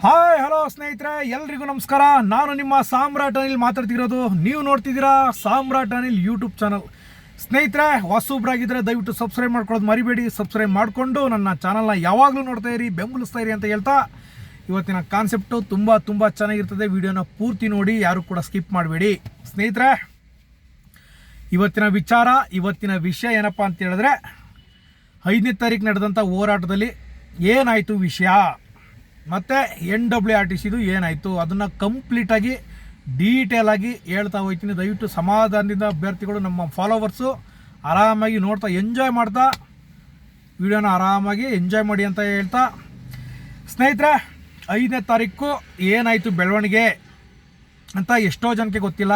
Hi hello ಸ್ನೇಹಿತರೆ, ಎಲ್ರಿಗೂ ನಮಸ್ಕಾರ. ನಾನು ನಿಮ್ಮ ಸಾಮ್ರಾಟ್ ಅನಿಲ್ ಮಾತಾಡ್ತಿರೋದು. ನೀವು ನೋಡ್ತಿದ್ದೀರಾ ಸಾಮ್ರಾಟ್ ಅನಿಲ್ ಯೂಟ್ಯೂಬ್ ಚಾನಲ್. ಸ್ನೇಹಿತರೆ, ಹೊಸಬ್ರಾಗಿದ್ದರೆ ದಯವಿಟ್ಟು ಸಬ್ಸ್ಕ್ರೈಬ್ ಮಾಡ್ಕೊಳ್ಳೋದು ಮರಿಬೇಡಿ. ಸಬ್ಸ್ಕ್ರೈಬ್ ಮಾಡಿಕೊಂಡು ನನ್ನ ಚಾನಲ್ನ ಯಾವಾಗಲೂ ನೋಡ್ತಾ ಇರಿ, ಬೆಂಬಲಿಸ್ತಾ ಇರಿ ಅಂತ ಹೇಳ್ತಾ, ಇವತ್ತಿನ ಕಾನ್ಸೆಪ್ಟು ತುಂಬ ಚೆನ್ನಾಗಿರ್ತದೆ. ವಿಡಿಯೋನ ಪೂರ್ತಿ ನೋಡಿ, ಯಾರು ಕೂಡ ಸ್ಕಿಪ್ ಮಾಡಬೇಡಿ. ಸ್ನೇಹಿತರೆ, ಇವತ್ತಿನ ವಿಷಯ ಏನಪ್ಪ ಅಂತ ಹೇಳಿದ್ರೆ, 5ನೇ ತಾರೀಕು ನಡೆದಂಥ ಹೋರಾಟದಲ್ಲಿ ಏನಾಯಿತು ವಿಷಯ, ಮತ್ತು NWRTCದು ಏನಾಯಿತು, ಅದನ್ನು ಕಂಪ್ಲೀಟಾಗಿ ಡೀಟೇಲಾಗಿ ಹೇಳ್ತಾ ಹೋಗ್ತೀನಿ. ದಯವಿಟ್ಟು ಸಮಾಧಾನದಿಂದ ಅಭ್ಯರ್ಥಿಗಳು, ನಮ್ಮ ಫಾಲೋವರ್ಸು ಆರಾಮಾಗಿ ನೋಡ್ತಾ ಎಂಜಾಯ್ ಮಾಡ್ತಾ ವಿಡಿಯೋನ ಆರಾಮಾಗಿ ಎಂಜಾಯ್ ಮಾಡಿ ಅಂತ ಹೇಳ್ತಾ, ಸ್ನೇಹಿತರೆ, 5ನೇ ತಾರೀಕು ಏನಾಯಿತು ಬೆಳವಣಿಗೆ ಅಂತ ಎಷ್ಟೋ ಜನಕ್ಕೆ ಗೊತ್ತಿಲ್ಲ.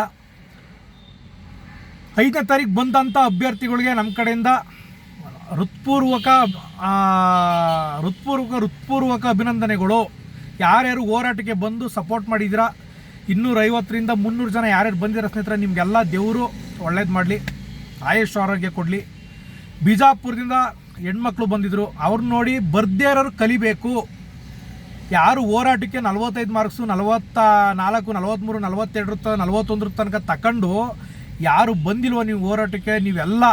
5ನೇ ತಾರೀಕು ಬಂದಂಥ ಅಭ್ಯರ್ಥಿಗಳಿಗೆ ನಮ್ಮ ಕಡೆಯಿಂದ ಹೃತ್ಪೂರ್ವಕ ಅಭಿನಂದನೆಗಳು. ಯಾರ್ಯಾರು ಹೋರಾಟಕ್ಕೆ ಬಂದು ಸಪೋರ್ಟ್ ಮಾಡಿದ್ದೀರಾ, 250ರಿಂದ 300 ಜನ ಯಾರ್ಯಾರು ಬಂದಿರೋ ಸ್ನೇಹಿತರೆ, ನಿಮಗೆಲ್ಲ ದೇವರು ಒಳ್ಳೇದು ಮಾಡಲಿ, ಆಯುಷ್ ಆರೋಗ್ಯ ಕೊಡಲಿ. ಬಿಜಾಪುರದಿಂದ ಹೆಣ್ಮಕ್ಳು ಬಂದಿದ್ದರು, ಅವ್ರನ್ನ ನೋಡಿ ಬರ್ದೇ ಇರೋರು ಕಲಿಬೇಕು. ಯಾರು ಹೋರಾಟಕ್ಕೆ 45 ಮಾರ್ಕ್ಸು 44, 43, 42, 41 ತನಕ ತಗೊಂಡು ಯಾರು ಬಂದಿಲ್ವೋ ನೀವು ಹೋರಾಟಕ್ಕೆ, ನೀವೆಲ್ಲ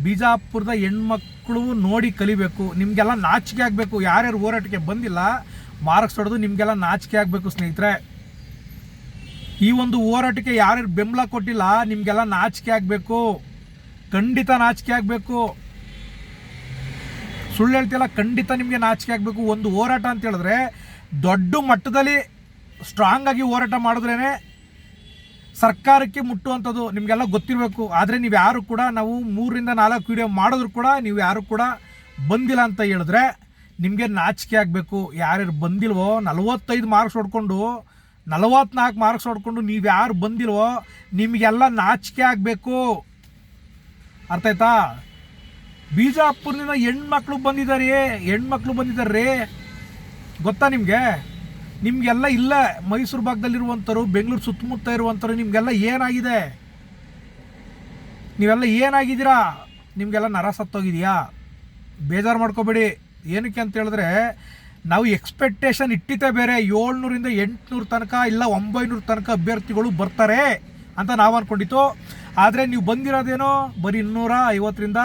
ಬಿಜಾಪುರದ ಹೆಣ್ಮಕ್ಳು ನೋಡಿ ಕಲಿಬೇಕು. ನಿಮಗೆಲ್ಲ ನಾಚಿಕೆ ಆಗಬೇಕು. ಯಾರ್ಯಾರು ಹೋರಾಟಕ್ಕೆ ಬಂದಿಲ್ಲ ಮಾರ್ಕ್ಸ್ ಹೊಡೆದು ನಿಮಗೆಲ್ಲ ನಾಚಿಕೆ ಆಗಬೇಕು ಸ್ನೇಹಿತರೆ. ಈ ಒಂದು ಹೋರಾಟಕ್ಕೆ ಯಾರ್ಯಾರು ಬೆಂಬಲ ಕೊಟ್ಟಿಲ್ಲ ನಿಮಗೆಲ್ಲ ನಾಚಿಕೆ ಆಗಬೇಕು, ಖಂಡಿತ ನಾಚಿಕೆ ಆಗಬೇಕು. ಸುಳ್ಳು ಹೇಳ್ತಿಲ್ಲ, ಖಂಡಿತ ನಿಮಗೆ ನಾಚಿಕೆ ಆಗಬೇಕು. ಒಂದು ಹೋರಾಟ ಅಂತ ಹೇಳಿದ್ರೆ ದೊಡ್ಡ ಮಟ್ಟದಲ್ಲಿ ಸ್ಟ್ರಾಂಗ್ ಆಗಿ ಹೋರಾಟ ಮಾಡಿದ್ರೇ ಸರ್ಕಾರಕ್ಕೆ ಮುಟ್ಟುವಂಥದ್ದು, ನಿಮಗೆಲ್ಲ ಗೊತ್ತಿರಬೇಕು. ಆದರೆ ನೀವು ಯಾರು ಕೂಡ, ನಾವು 3ರಿಂದ 4 ವಿಡಿಯೋ ಮಾಡಿದ್ರು ಕೂಡ ನೀವು ಯಾರು ಕೂಡ ಬಂದಿಲ್ಲ ಅಂತ ಹೇಳಿದ್ರೆ ನಿಮಗೆ ನಾಚಿಕೆ ಆಗಬೇಕು. ಯಾರ್ಯಾರು ಬಂದಿಲ್ವೋ 45 ಮಾರ್ಕ್ಸ್ ಹೊಡ್ಕೊಂಡು 44 ಮಾರ್ಕ್ಸ್ ಹೊಡ್ಕೊಂಡು ನೀವು ಯಾರು ಬಂದಿಲ್ವೋ ನಿಮಗೆಲ್ಲ ನಾಚಿಕೆ ಆಗಬೇಕು. ಅರ್ಥ ಆಯ್ತಾ? ಬಿಜಾಪುರದಿಂದ ಹೆಣ್ಮಕ್ಳು ಬಂದಿದ್ದಾರೆ, ಗೊತ್ತಾ ನಿಮಗೆಲ್ಲ ಇಲ್ಲ. ಮೈಸೂರು ಭಾಗದಲ್ಲಿರುವಂಥವ್ರು, ಬೆಂಗಳೂರು ಸುತ್ತಮುತ್ತ ಇರುವಂಥವ್ರು, ನಿಮಗೆಲ್ಲ ಏನಾಗಿದೆ, ನೀವೆಲ್ಲ ಏನಾಗಿದ್ದೀರಾ, ನಿಮಗೆಲ್ಲ ನರ ಸತ್ತೋಗಿದೆಯಾ? ಬೇಜಾರು ಮಾಡ್ಕೋಬೇಡಿ. ಏನಕ್ಕೆ ಅಂತ ಹೇಳಿದ್ರೆ, ನಾವು ಎಕ್ಸ್ಪೆಕ್ಟೇಷನ್ ಇಟ್ಟಿದ್ದೇ ಬೇರೆ. 700ರಿಂದ 800 ತನಕ, ಇಲ್ಲ 900 ತನಕ ಅಭ್ಯರ್ಥಿಗಳು ಬರ್ತಾರೆ ಅಂತ ನಾವು ಅಂದ್ಕೊಂಡಿತ್ತು. ಆದರೆ ನೀವು ಬಂದಿರೋದೇನೋ ಬರೀ 250ರಿಂದ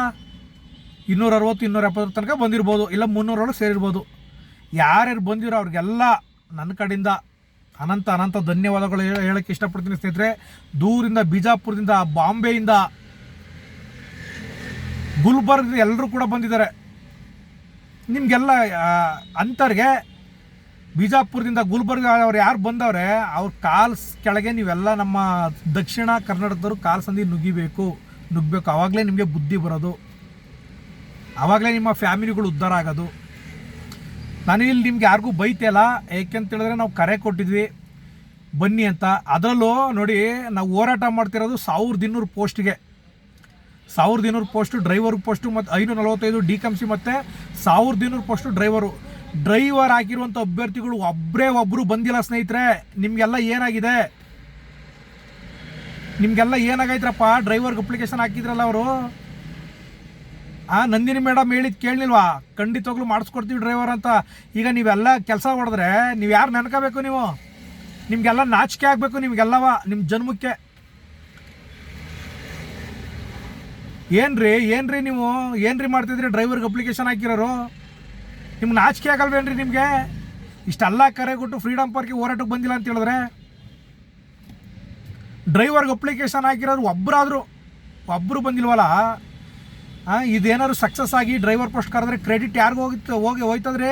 260, 270 ತನಕ ಬಂದಿರ್ಬೋದು, ಇಲ್ಲ 300 ಸೇರಿರ್ಬೋದು. ಯಾರ್ಯಾರು ಬಂದಿರೋ ಅವ್ರಿಗೆಲ್ಲ ನನ್ನ ಕಡೆಯಿಂದ ಅನಂತ ಧನ್ಯವಾದಗಳು ಹೇಳೋಕ್ಕೆ ಇಷ್ಟಪಡ್ತೀನಿ ಸ್ನೇಹಿತರೆ. ದೂರಿಂದ, ಬಿಜಾಪುರದಿಂದ, ಬಾಂಬೆಯಿಂದ, ಗುಲ್ಬರ್ಗ ಎಲ್ಲರೂ ಕೂಡ ಬಂದಿದ್ದಾರೆ. ನಿಮಗೆಲ್ಲ ಅಂಥವ್ರಿಗೆ ಬಿಜಾಪುರದಿಂದ ಗುಲ್ಬರ್ಗ ಅವ್ರು ಯಾರು ಬಂದವ್ರೆ ಅವ್ರ ಕಾಲು ಕೆಳಗೆ ನೀವೆಲ್ಲ ನಮ್ಮ ದಕ್ಷಿಣ ಕರ್ನಾಟಕದವರು ಕಾಲು ಸಂದಿ ನುಗ್ಗಬೇಕು. ಆವಾಗಲೇ ನಿಮಗೆ ಬುದ್ಧಿ ಬರೋದು, ಆವಾಗಲೇ ನಿಮ್ಮ ಫ್ಯಾಮಿಲಿಗಳು ಉದ್ಧಾರ ಆಗೋದು. ನಾನು ಇಲ್ಲಿ ನಿಮ್ಗೆ ಯಾರಿಗೂ ಬೈತಿಲ್ಲ, ಏಕೆಂತೇಳಿದ್ರೆ ನಾವು ಕರೆ ಕೊಟ್ಟಿದ್ವಿ ಬನ್ನಿ ಅಂತ. ಅದರಲ್ಲೂ ನೋಡಿ, ನಾವು ಹೋರಾಟ ಮಾಡ್ತಿರೋದು 1200 ಪೋಸ್ಟ್ಗೆ, 1200 ಪೋಸ್ಟು ಡ್ರೈವರ್ ಪೋಸ್ಟು, ಮತ್ತು 545 DCMC, ಮತ್ತು 1200 ಪೋಸ್ಟು ಡ್ರೈವರ್ ಹಾಕಿರುವಂಥ ಅಭ್ಯರ್ಥಿಗಳು ಒಬ್ಬರು ಬಂದಿಲ್ಲ ಸ್ನೇಹಿತರೆ. ನಿಮಗೆಲ್ಲ ಏನಾಗೈತ್ರಪ್ಪ? ಡ್ರೈವರ್ಗೆ ಅಪ್ಲಿಕೇಶನ್ ಹಾಕಿದ್ರಲ್ಲ ಅವರು, ನಂದಿನಿ ಮೇಡಮ್ ಹೇಳಿದ್ದು ಕೇಳಲಿಲ್ವಾ? ಖಂಡಿತವಾಗ್ಲೂ ಮಾಡಿಸ್ಕೊಡ್ತೀವಿ ಡ್ರೈವರ್ ಅಂತ. ಈಗ ನೀವೆಲ್ಲ ಕೆಲಸ ಹೊಡೆದ್ರೆ ನೀವು ಯಾರು ನೆನ್ಕೋಬೇಕು? ನಿಮಗೆಲ್ಲ ನಾಚಿಕೆ ಆಗಬೇಕು. ನಿಮಗೆಲ್ಲವ ನಿಮ್ಮ ಜನ್ಮಕ್ಕೆ ಏನ್ರಿ ನೀವು ಏನ್ರಿ ಮಾಡ್ತಿದ್ರಿ? ಡ್ರೈವರ್ಗೆ ಅಪ್ಲಿಕೇಶನ್ ಹಾಕಿರೋರು ನಿಮ್ಗೆ ನಾಚಿಕೆ ಆಗಲ್ವೇನ್ರಿ? ನಿಮಗೆ ಇಷ್ಟೆಲ್ಲ ಕರೆ ಕೊಟ್ಟು ಫ್ರೀಡಮ್ ಪಾರ್ಕಿಗೆ ಹೋರಾಟಕ್ಕೆ ಬಂದಿಲ್ಲ ಅಂತ ಹೇಳಿದ್ರೆ, ಡ್ರೈವರ್ಗೆ ಅಪ್ಲಿಕೇಶನ್ ಹಾಕಿರೋರು ಒಬ್ಬರು ಬಂದಿಲ್ವಲ್ಲ? ಇದೇನಾದ್ರು ಸಕ್ಸಸ್ ಆಗಿ ಡ್ರೈವರ್ ಪೋಸ್ಟ್ ಕರೆದ್ರೆ ಕ್ರೆಡಿಟ್ ಯಾರಿಗೂ ಹೋಯ್ತದ್ರಿ?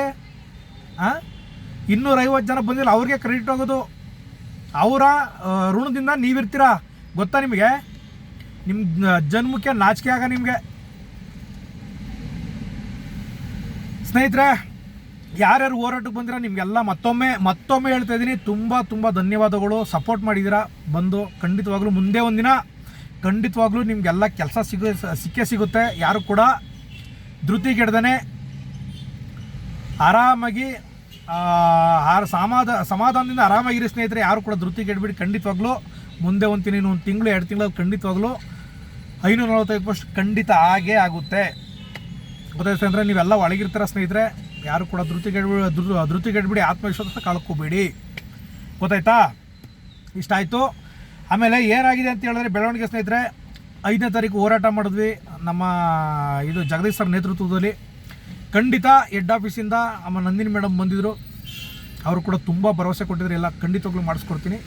250 ಜನ ಬಂದಿಲ್ಲ, ಅವ್ರಿಗೆ ಕ್ರೆಡಿಟ್ ಹೋಗೋದು. ಅವರ ಋಣದಿಂದ ನೀವಿರ್ತೀರಾ, ಗೊತ್ತಾ ನಿಮಗೆ? ನಿಮ್ಮ ಜನ್ಮಕ್ಕೆ ನಾಚಿಕೆ ಆಗ ನಿಮಗೆ. ಸ್ನೇಹಿತರೆ, ಯಾರ್ಯಾರು ಹೋರಾಟಕ್ಕೆ ಬಂದಿರ ನಿಮಗೆಲ್ಲ ಮತ್ತೊಮ್ಮೆ ಹೇಳ್ತಾ ಇದ್ದೀನಿ, ತುಂಬ ಧನ್ಯವಾದಗಳು. ಸಪೋರ್ಟ್ ಮಾಡಿದ್ದೀರಾ ಬಂದು. ಖಂಡಿತವಾಗ್ಲೂ ಮುಂದೆ ಒಂದಿನ ಖಂಡಿತವಾಗ್ಲೂ ನಿಮಗೆಲ್ಲ ಕೆಲಸ ಸಿಗುತ್ತೆ. ಯಾರು ಕೂಡ ಧೃತಿಗೆಡ್ದೇ ಆರಾಮಾಗಿ ಸಮಾಧಾನದಿಂದ ಆರಾಮಾಗಿರಿ ಸ್ನೇಹಿತರೆ. ಯಾರು ಕೂಡ ಧೃತಿಗೆಡ್ಬಿಡಿ. ಖಂಡಿತವಾಗ್ಲೂ ಮುಂದೆ ಒಂದು ತಿಂಗಳು 2 ತಿಂಗಳು ಖಂಡಿತವಾಗ್ಲೂ 545 ಪೋಸ್ಟ್ ಖಂಡಿತ ಆಗೇ ಆಗುತ್ತೆ. ಗೊತ್ತಾಯ್ತು ಸ್ನೇಹಿತರೆ, ನೀವೆಲ್ಲ ಒಳಗಿರ್ತೀರ ಸ್ನೇಹಿತರೆ. ಯಾರು ಕೂಡ ಧೃತಿಗೆಡ್ಬಿಡಿ, ಆತ್ಮವಿಶ್ವಾಸ ಕಳ್ಕೊಬೇಡಿ. ಗೊತ್ತಾಯ್ತಾ? ಇಷ್ಟ ಆಯಿತು. ಆಮೇಲೆ ಏನಾಗಿದೆ ಅಂತ ಹೇಳಿದ್ರೆ ಬೆಳವಣಿಗೆ ಸ್ನೇಹಿತರೆ, 5ನೇ ತಾರೀಕು ಹೋರಾಟ ಮಾಡಿದ್ವಿ ನಮ್ಮ ಇದು ಜಗದೀಶ್ ಸರ್ ನೇತೃತ್ವದಲ್ಲಿ. ಖಂಡಿತ ಹೆಡ್ ಆಫೀಸಿಂದ ನಮ್ಮ ನಂದಿನಿ ಮೇಡಮ್ ಬಂದಿದ್ದರು, ಅವರು ಕೂಡ ತುಂಬ ಭರವಸೆ ಕೊಟ್ಟಿದ್ರು, ಎಲ್ಲ ಖಂಡಿತವಾಗ್ಲೂ ಮಾಡಿಸ್ಕೊಡ್ತೀನಿ,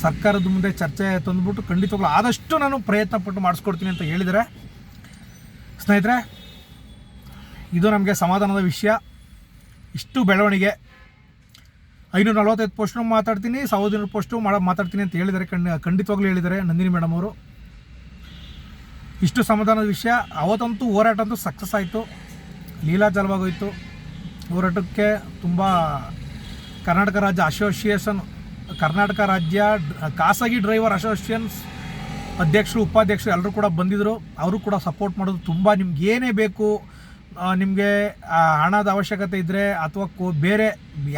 ಸರ್ಕಾರದ ಮುಂದೆ ಚರ್ಚೆ ತಂದುಬಿಟ್ಟು ಖಂಡಿತವಾಗ್ಲೂ ಆದಷ್ಟು ನಾನು ಪ್ರಯತ್ನ ಪಟ್ಟು ಮಾಡಿಸ್ಕೊಡ್ತೀನಿ ಅಂತ ಹೇಳಿದರೆ ಸ್ನೇಹಿತರೆ. ಇದು ನಮಗೆ ಸಮಾಧಾನದ ವಿಷಯ. ಇಷ್ಟು ಬೆಳವಣಿಗೆ 545 ಪೋಸ್ಟ್ನೂ ಮಾತಾಡ್ತೀನಿ, 1200 ಪೋಸ್ಟು ಮಾತಾಡ್ತೀನಿ ಅಂತ ಹೇಳಿದ್ದಾರೆ, ಖಂಡಿತವಾಗ್ಲೂ ಹೇಳಿದ್ದಾರೆ ನಂದಿನಿ ಮೇಡಮ್ ಅವರು. ಇಷ್ಟು ಸಮಾಧಾನದ ವಿಷಯ. ಅವತ್ತಂತೂ ಹೋರಾಟ ಅಂತೂ ಸಕ್ಸಸ್ ಆಯಿತು, ಲೀಲಾಜಲವಾಗೋಯಿತು. ಹೋರಾಟಕ್ಕೆ ತುಂಬ ಕರ್ನಾಟಕ ರಾಜ್ಯ ಖಾಸಗಿ ಡ್ರೈವರ್ ಅಸೋಸಿಯೇಷನ್ಸ್ ಅಧ್ಯಕ್ಷರು ಉಪಾಧ್ಯಕ್ಷರು ಎಲ್ಲರೂ ಕೂಡ ಬಂದಿದ್ದರು. ಅವರು ಕೂಡ ಸಪೋರ್ಟ್ ಮಾಡೋದು ತುಂಬ. ನಿಮ್ಗೆ ಏನೇ ಬೇಕು, ನಿಮಗೆ ಹಣದ ಅವಶ್ಯಕತೆ ಇದ್ದರೆ ಅಥವಾ ಬೇರೆ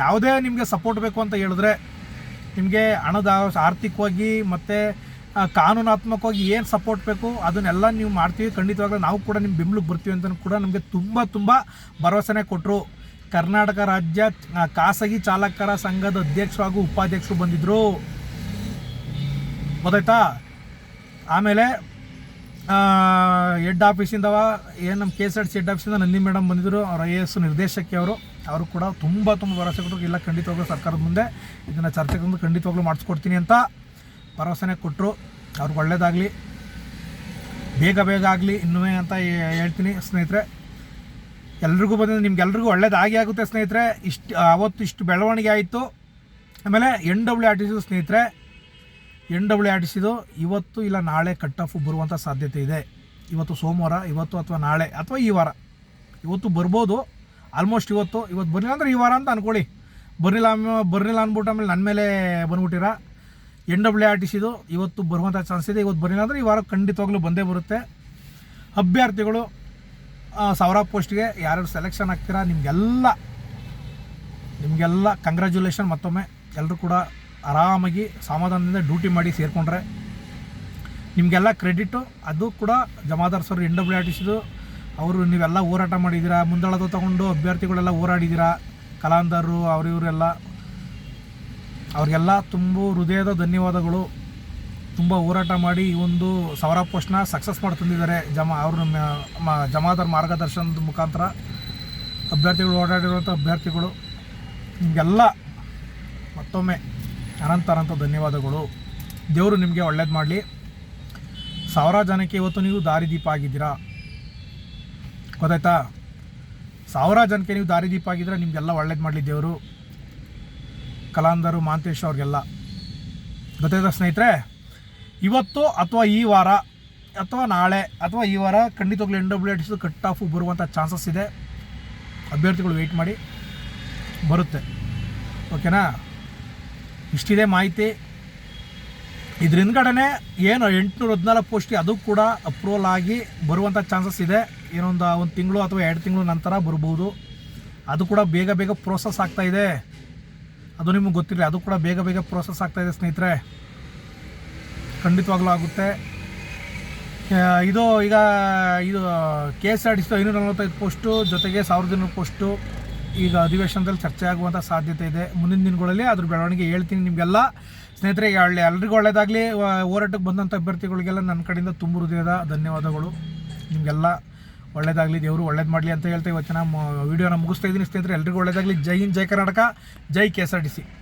ಯಾವುದೇ ನಿಮಗೆ ಸಪೋರ್ಟ್ ಬೇಕು ಅಂತ ಹೇಳಿದ್ರೆ, ನಿಮಗೆ ಹಣದ ಆರ್ಥಿಕವಾಗಿ ಮತ್ತು ಕಾನೂನಾತ್ಮಕವಾಗಿ ಏನು ಸಪೋರ್ಟ್ ಬೇಕು ಅದನ್ನೆಲ್ಲ ನೀವು ಮಾಡ್ತೀವಿ. ಖಂಡಿತವಾಗ್ಲೂ ನಾವು ಕೂಡ ನಿಮ್ಮ ಬೆಂಬಲಕ್ಕೆ ಬರ್ತೀವಿ ಅಂತ ಕೂಡ ನಮಗೆ ತುಂಬ ಭರವಸೆನೇ ಕೊಟ್ಟರು. ಕರ್ನಾಟಕ ರಾಜ್ಯ ಖಾಸಗಿ ಚಾಲಕರ ಸಂಘದ ಅಧ್ಯಕ್ಷರು ಹಾಗೂ ಉಪಾಧ್ಯಕ್ಷರು ಬಂದಿದ್ದರು. ಗೊತ್ತಾಯ್ತಾ? ಆಮೇಲೆ ಹೆಡ್ ಆಫೀಸಿಂದ ಏನು ನಮ್ಮ KSRTC ಹೆಡ್ ಆಫೀಸಿಂದ ನಂದಿನಿ ಮೇಡಮ್ ಬಂದಿದ್ದರು, ಅವ್ರ IAS ನಿರ್ದೇಶಕಿ ಅವರು ಕೂಡ ತುಂಬ ಭರವಸೆ ಕೊಟ್ಟರು. ಇಲ್ಲ ಖಂಡಿತವಾಗ್ಲೂ ಸರ್ಕಾರದ ಮುಂದೆ ಇದನ್ನು ಚರ್ಚೆಗೆ ಬಂದು ಖಂಡಿತವಾಗ್ಲೂ ಮಾಡಿಸ್ಕೊಡ್ತೀನಿ ಅಂತ ಭರವಸೆನೇ ಕೊಟ್ಟರು. ಅವ್ರಿಗೆ ಒಳ್ಳೆಯದಾಗಲಿ, ಬೇಗ ಆಗಲಿ ಇನ್ನೂ ಅಂತ ಹೇಳ್ತೀನಿ ಸ್ನೇಹಿತರೆ. ಎಲ್ರಿಗೂ ಬಂದಿದ್ದು ನಿಮ್ಗೆಲ್ರಿಗೂ ಒಳ್ಳೇದಾಗಿ ಆಗುತ್ತೆ ಸ್ನೇಹಿತರೆ. ಅವತ್ತು ಇಷ್ಟು ಬೆಳವಣಿಗೆ ಆಯಿತು. ಆಮೇಲೆ NWRTC ಸ್ನೇಹಿತರೆ, NWRTCದು ಇವತ್ತು ಇಲ್ಲ ನಾಳೆ ಕಟ್ ಆಫ್ ಬರುವಂಥ ಸಾಧ್ಯತೆ ಇದೆ. ಇವತ್ತು ಸೋಮವಾರ, ಇವತ್ತು ಅಥವಾ ನಾಳೆ ಅಥವಾ ಈ ವಾರ, ಇವತ್ತು ಬರ್ಬೋದು. ಆಲ್ಮೋಸ್ಟ್ ಇವತ್ತು ಬರಲಿಲ್ಲ ಅಂದರೆ ಈ ವಾರ ಅಂತ ಅಂದ್ಕೊಳ್ಳಿ. ಬರಲಿಲ್ಲ ಅಂದ್ಬಿಟ್ಟು ಆಮೇಲೆ ನನ್ನ ಮೇಲೆ ಬಂದ್ಬಿಟ್ಟಿರ. NWRTCದು ಇವತ್ತು ಬರುವಂಥ ಚಾನ್ಸ್ ಇದೆ. ಇವತ್ತು ಬರಲಿಲ್ಲ ಅಂದರೆ ಈ ವಾರ ಖಂಡಿತವಾಗ್ಲೂ ಬಂದೇ ಬರುತ್ತೆ. ಅಭ್ಯರ್ಥಿಗಳು 1000 ಪೋಸ್ಟ್ಗೆ ಯಾರ್ಯಾರು ಸೆಲೆಕ್ಷನ್ ಆಗ್ತೀರಾ ನಿಮಗೆಲ್ಲ ಕಂಗ್ರ್ಯಾಚುಲೇಷನ್. ಮತ್ತೊಮ್ಮೆ ಎಲ್ಲರೂ ಕೂಡ ಆರಾಮಾಗಿ ಸಮಾಧಾನದಿಂದ ಡ್ಯೂಟಿ ಮಾಡಿ ಸೇರಿಕೊಂಡ್ರೆ ನಿಮಗೆಲ್ಲ ಕ್ರೆಡಿಟು. ಅದು ಕೂಡ ಜಮಾದಾರ್ ಸರ್ NWRTCದು ಅವರು ನೀವೆಲ್ಲ ಹೋರಾಟ ಮಾಡಿದ್ದೀರಾ, ಮುಂದಾಳದ ತಗೊಂಡು ಅಭ್ಯರ್ಥಿಗಳೆಲ್ಲ ಹೋರಾಡಿದ್ದೀರಾ, ಕಲಾಂಧರು ಇವರೆಲ್ಲ, ಅವ್ರಿಗೆಲ್ಲ ತುಂಬ ಹೃದಯದ ಧನ್ಯವಾದಗಳು. ತುಂಬ ಹೋರಾಟ ಮಾಡಿ ಈ ಒಂದು 1000 ಪೋಸ್ಟ್ನ ಸಕ್ಸಸ್ ಮಾಡಿ ತಂದಿದ್ದಾರೆ. ಅವರು ನಮ್ಮ ಜಮಾದಾರ್ ಮಾರ್ಗದರ್ಶನದ ಮುಖಾಂತರ ಅಭ್ಯರ್ಥಿಗಳು ಓಡಾಡಿರುವಂಥ ಅಭ್ಯರ್ಥಿಗಳು ನಿಮಗೆಲ್ಲ ಮತ್ತೊಮ್ಮೆ ಅನಂತ ಧನ್ಯವಾದಗಳು. ದೇವರು ನಿಮಗೆ ಒಳ್ಳೇದು ಮಾಡಲಿ. 1000 ಜನಕ್ಕೆ ಇವತ್ತು ನೀವು ದಾರಿದೀಪ ಆಗಿದ್ದೀರಾ. ಗೊತ್ತಾಯ್ತಾ? 1000 ಜನಕ್ಕೆ ನೀವು ದಾರಿದೀಪ ಆಗಿದ್ರೆ ನಿಮಗೆಲ್ಲ ಒಳ್ಳೇದು ಮಾಡಲಿ ದೇವರು. ಕಲಾಂಧರು ಮಾಂತೇಶ್ ಅವ್ರಿಗೆಲ್ಲ ಗೊತ್ತಾಯ್ತಾ ಸ್ನೇಹಿತರೆ? ಇವತ್ತು ಅಥವಾ ಈ ವಾರ ಅಥವಾ ನಾಳೆ ಅಥವಾ ಈ ವಾರ ಖಂಡಿತವಾಗ್ಲೂ NWRTC ಕಟ್ ಆಫ್ ಬರುವಂಥ ಚಾನ್ಸಸ್ ಇದೆ. ಅಭ್ಯರ್ಥಿಗಳು ವೆಯ್ಟ್ ಮಾಡಿ, ಬರುತ್ತೆ. ಓಕೆನಾ? ಇಷ್ಟಿದೆ ಮಾಹಿತಿ. ಇದ್ರ ಹಿಂದ್ಗಡೆ ಏನು 814 ಪೋಸ್ಟ್ಗೆ ಅದು ಕೂಡ ಅಪ್ರೂವಲ್ ಆಗಿ ಬರುವಂಥ ಚಾನ್ಸಸ್ ಇದೆ. ಏನೊಂದು 1 ತಿಂಗಳು ಅಥವಾ 2 ತಿಂಗಳು ನಂತರ ಬರ್ಬೋದು. ಅದು ಕೂಡ ಬೇಗ ಪ್ರೋಸೆಸ್ ಆಗ್ತಾಯಿದೆ. ಅದು ನಿಮಗೆ ಗೊತ್ತಿರಲಿ, ಅದು ಕೂಡ ಬೇಗ ಪ್ರೋಸೆಸ್ ಆಗ್ತಾಯಿದೆ ಸ್ನೇಹಿತರೆ. ಖಂಡಿತವಾಗ್ಲೂ ಆಗುತ್ತೆ. ಇದು KSRTC 545 ಪೋಸ್ಟು ಜೊತೆಗೆ 1200 ಪೋಸ್ಟು ಈಗ ಅಧಿವೇಶನದಲ್ಲಿ ಚರ್ಚೆ ಆಗುವಂಥ ಸಾಧ್ಯತೆ ಇದೆ. ಮುಂದಿನ ದಿನಗಳಲ್ಲಿ ಅದ್ರ ಬೆಳವಣಿಗೆ ಹೇಳ್ತೀನಿ ನಿಮಗೆಲ್ಲ ಸ್ನೇಹಿತರೆ. ಎಲ್ರಿಗೂ ಒಳ್ಳೆಯದಾಗಲಿ. ಹೋರಾಟಕ್ಕೆ ಬಂದಂಥ ಅಭ್ಯರ್ಥಿಗಳಿಗೆಲ್ಲ ನನ್ನ ಕಡೆಯಿಂದ ತುಂಬ ಹೃದಯದ ಧನ್ಯವಾದಗಳು. ನಿಮಗೆಲ್ಲ ಒಳ್ಳೆಯದಾಗಲಿ, ದೇವರು ಒಳ್ಳೇದು ಮಾಡಲಿ ಅಂತ ಹೇಳ್ತಾ ಇವತ್ತಿನ ವಿಡಿಯೋನ ಮುಗಿಸ್ತಾ ಇದ್ದೀನಿ ಸ್ನೇಹಿತರೆ. ಎಲ್ರಿಗೂ ಒಳ್ಳೆಯದಾಗಲಿ. ಜೈ ಹಿಂದ್, ಜೈ ಕರ್ನಾಟಕ, ಜೈ KSRTC.